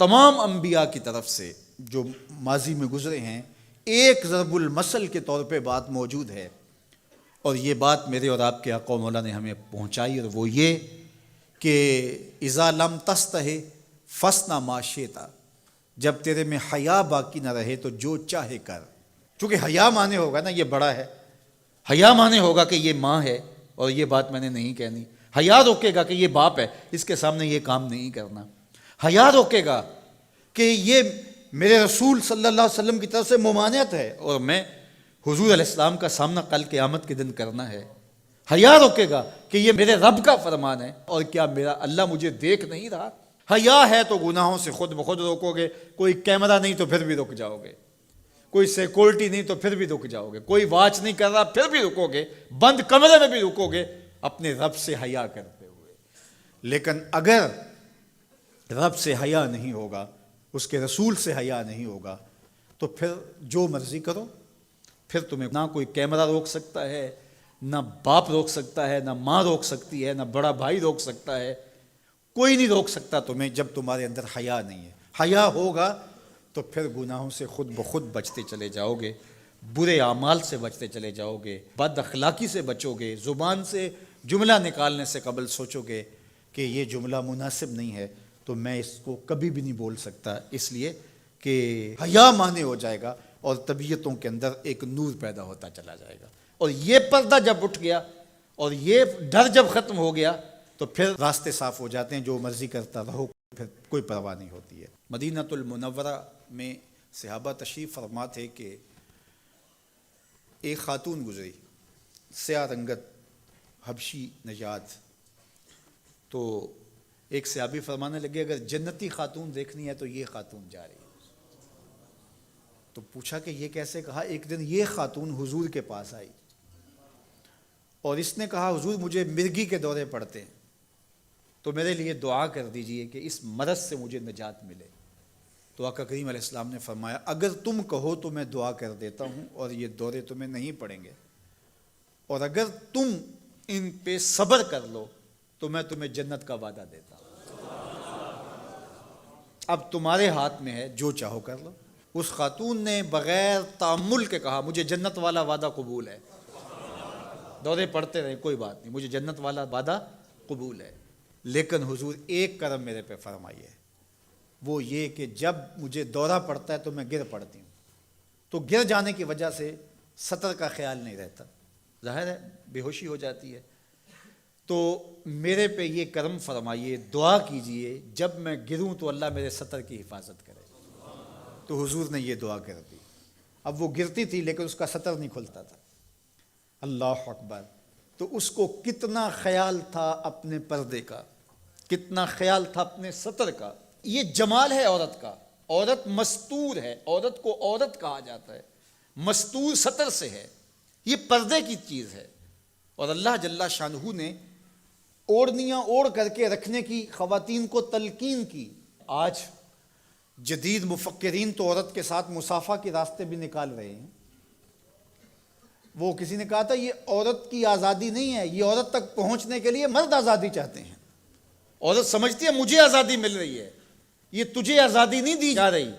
تمام انبیاء کی طرف سے جو ماضی میں گزرے ہیں ایک ضرب المثل کے طور پہ بات موجود ہے، اور یہ بات میرے اور آپ کے آقا و مولا نے ہمیں پہنچائی، اور وہ یہ کہ اذا لم تستحِ فاصنع ما شئت، جب تیرے میں حیا باقی نہ رہے تو جو چاہے کر۔ چونکہ حیا مانے ہوگا نا یہ بڑا ہے، حیا مانے ہوگا کہ یہ ماں ہے اور یہ بات میں نے نہیں کہنی، حیا روکے گا کہ یہ باپ ہے اس کے سامنے یہ کام نہیں کرنا، حیا روکے گا کہ یہ میرے رسول صلی اللہ علیہ وسلم کی طرف سے ممانعت ہے اور میں حضور علیہ السلام کا سامنا کل قیامت کے دن کرنا ہے، حیا روکے گا کہ یہ میرے رب کا فرمان ہے اور کیا میرا اللہ مجھے دیکھ نہیں رہا۔ حیا ہے تو گناہوں سے خود بخود روکو گے، کوئی کیمرہ نہیں تو پھر بھی رک جاؤ گے، کوئی سیکورٹی نہیں تو پھر بھی رک جاؤ گے، کوئی واچ نہیں کر رہا پھر بھی رکو گے، بند کمرے میں بھی رکو گے اپنے رب سے حیا کرتے ہوئے۔ لیکن اگر رب سے حیا نہیں ہوگا، اس کے رسول سے حیا نہیں ہوگا، تو پھر جو مرضی کرو، پھر تمہیں نہ کوئی کیمرہ روک سکتا ہے، نہ باپ روک سکتا ہے، نہ ماں روک سکتی ہے، نہ بڑا بھائی روک سکتا ہے، کوئی نہیں روک سکتا تمہیں جب تمہارے اندر حیا نہیں ہے۔ حیا ہوگا تو پھر گناہوں سے خود بخود بچتے چلے جاؤ گے، برے اعمال سے بچتے چلے جاؤ گے، بد اخلاقی سے بچو گے، زبان سے جملہ نکالنے سے قبل سوچو گے کہ یہ جملہ مناسب نہیں ہے تو میں اس کو کبھی بھی نہیں بول سکتا، اس لیے کہ حیا مانے ہو جائے گا اور طبیعتوں کے اندر ایک نور پیدا ہوتا چلا جائے گا، اور یہ پردہ جب اٹھ گیا اور یہ ڈر جب ختم ہو گیا تو پھر راستے صاف ہو جاتے ہیں، جو مرضی کرتا رہو، پھر کوئی پرواہ نہیں ہوتی ہے۔ مدینہ المنورہ میں صحابہ تشریف فرما تھے کہ ایک خاتون گزری، سیاہ رنگت، حبشی نژاد، تو ایک صحابی فرمانے لگے اگر جنتی خاتون دیکھنی ہے تو یہ خاتون جا رہی ہے۔ تو پوچھا کہ یہ کیسے؟ کہا ایک دن یہ خاتون حضور کے پاس آئی اور اس نے کہا حضور مجھے مرگی کے دورے پڑتے ہیں تو میرے لیے دعا کر دیجئے کہ اس مرض سے مجھے نجات ملے۔ تو آقا کریم علیہ السلام نے فرمایا اگر تم کہو تو میں دعا کر دیتا ہوں اور یہ دورے تمہیں نہیں پڑیں گے، اور اگر تم ان پہ صبر کر لو تو میں تمہیں جنت کا وعدہ دیتا ہوں۔ اب تمہارے ہاتھ میں ہے، جو چاہو کر لو۔ اس خاتون نے بغیر تأمل کے کہا مجھے جنت والا وعدہ قبول ہے، دورے پڑتے رہے کوئی بات نہیں، مجھے جنت والا وعدہ قبول ہے، لیکن حضور ایک کرم میرے پہ فرمائیے، وہ یہ کہ جب مجھے دورہ پڑتا ہے تو میں گر پڑتی ہوں، تو گر جانے کی وجہ سے سطر کا خیال نہیں رہتا، ظاہر ہے بے ہوشی ہو جاتی ہے، تو میرے پہ یہ کرم فرمائیے، دعا کیجئے جب میں گروں تو اللہ میرے سطر کی حفاظت کرے۔ تو حضور نے یہ دعا کر دی۔ اب وہ گرتی تھی لیکن اس کا سطر نہیں کھلتا تھا، اللہ اکبر، تو اس کو کتنا خیال تھا اپنے پردے کا، کتنا خیال تھا اپنے سطر کا۔ یہ جمال ہے عورت کا، عورت مستور ہے، عورت کو عورت کہا جاتا ہے، مستور سطر سے ہے، یہ پردے کی چیز ہے، اور اللہ جل شانہ نے اوڑھنیاں اوڑھ کر کے رکھنے کی خواتین کو تلقین کی۔ آج جدید مفکرین تو عورت کے ساتھ مصافحہ کے راستے بھی نکال رہے ہیں۔ وہ کسی نے کہا تھا یہ عورت کی آزادی نہیں ہے، یہ عورت تک پہنچنے کے لیے مرد آزادی چاہتے ہیں۔ عورت سمجھتی ہے مجھے آزادی مل رہی ہے، یہ تجھے آزادی نہیں دی جا رہی،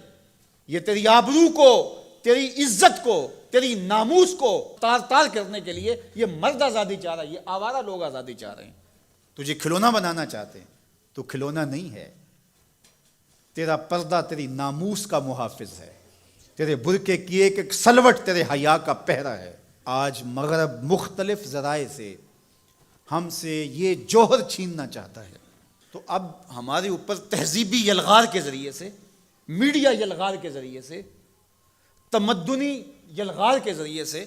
یہ تیری آبرو کو، تیری عزت کو، تیری ناموس کو تار تار کرنے کے لیے یہ مرد آزادی چاہ رہا ہے، یہ آوارہ لوگ آزادی چاہ رہے ہیں، تجھے کھلونا بنانا چاہتے ہیں، تو کھلونا نہیں ہے، تیرا پردہ تیری ناموس کا محافظ ہے، تیرے برقعے کی ایک ایک سلوٹ تیرے حیا کا پہرا ہے۔ آج مغرب مختلف ذرائع سے ہم سے یہ جوہر چھیننا چاہتا ہے، تو اب ہمارے اوپر تہذیبی یلغار کے ذریعے سے، میڈیا یلغار کے ذریعے سے، تمدنی یلغار کے ذریعے سے،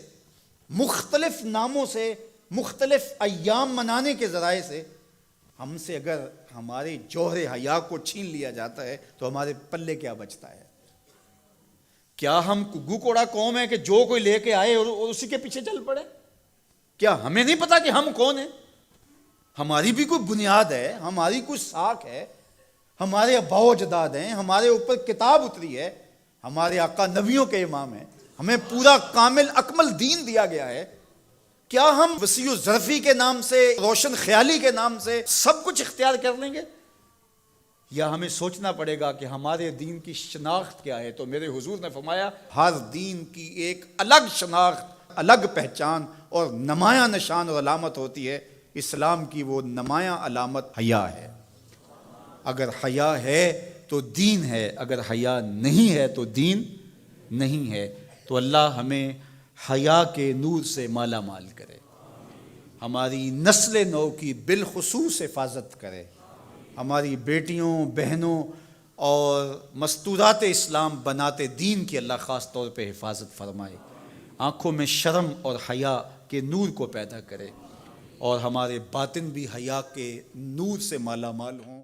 مختلف ناموں سے، مختلف ایام منانے کے ذرائع سے ہم سے اگر ہمارے جوہر حیا کو چھین لیا جاتا ہے تو ہمارے پلے کیا بچتا ہے؟ کیا ہم گگو کوڑا قوم ہے کہ جو کوئی لے کے آئے اور اسی کے پیچھے چل پڑے؟ کیا ہمیں نہیں پتا کہ ہم کون ہیں؟ ہماری بھی کوئی بنیاد ہے، ہماری کوئی ساکھ ہے، ہمارے آباء و اجداد ہیں، ہمارے اوپر کتاب اتری ہے، ہمارے آقا نبیوں کے امام ہیں، ہمیں پورا کامل اکمل دین دیا گیا ہے۔ کیا ہم وسیع الظرفی کے نام سے، روشن خیالی کے نام سے سب کچھ اختیار کر لیں گے؟ یا ہمیں سوچنا پڑے گا کہ ہمارے دین کی شناخت کیا ہے؟ تو میرے حضور نے فرمایا ہر دین کی ایک الگ شناخت، الگ پہچان اور نمایاں نشان اور علامت ہوتی ہے۔ اسلام کی وہ نمایاں علامت حیا ہے۔ اگر حیا ہے تو دین ہے، اگر حیا نہیں ہے تو دین نہیں ہے۔ تو اللہ ہمیں حیا کے نور سے مالا مال کرے، ہماری نسل نو کی بالخصوص حفاظت کرے، ہماری بیٹیوں، بہنوں اور مستورات اسلام بناتے دین کی اللہ خاص طور پہ حفاظت فرمائے، آنکھوں میں شرم اور حیا کے نور کو پیدا کرے، اور ہمارے باطن بھی حیا کے نور سے مالا مال ہوں۔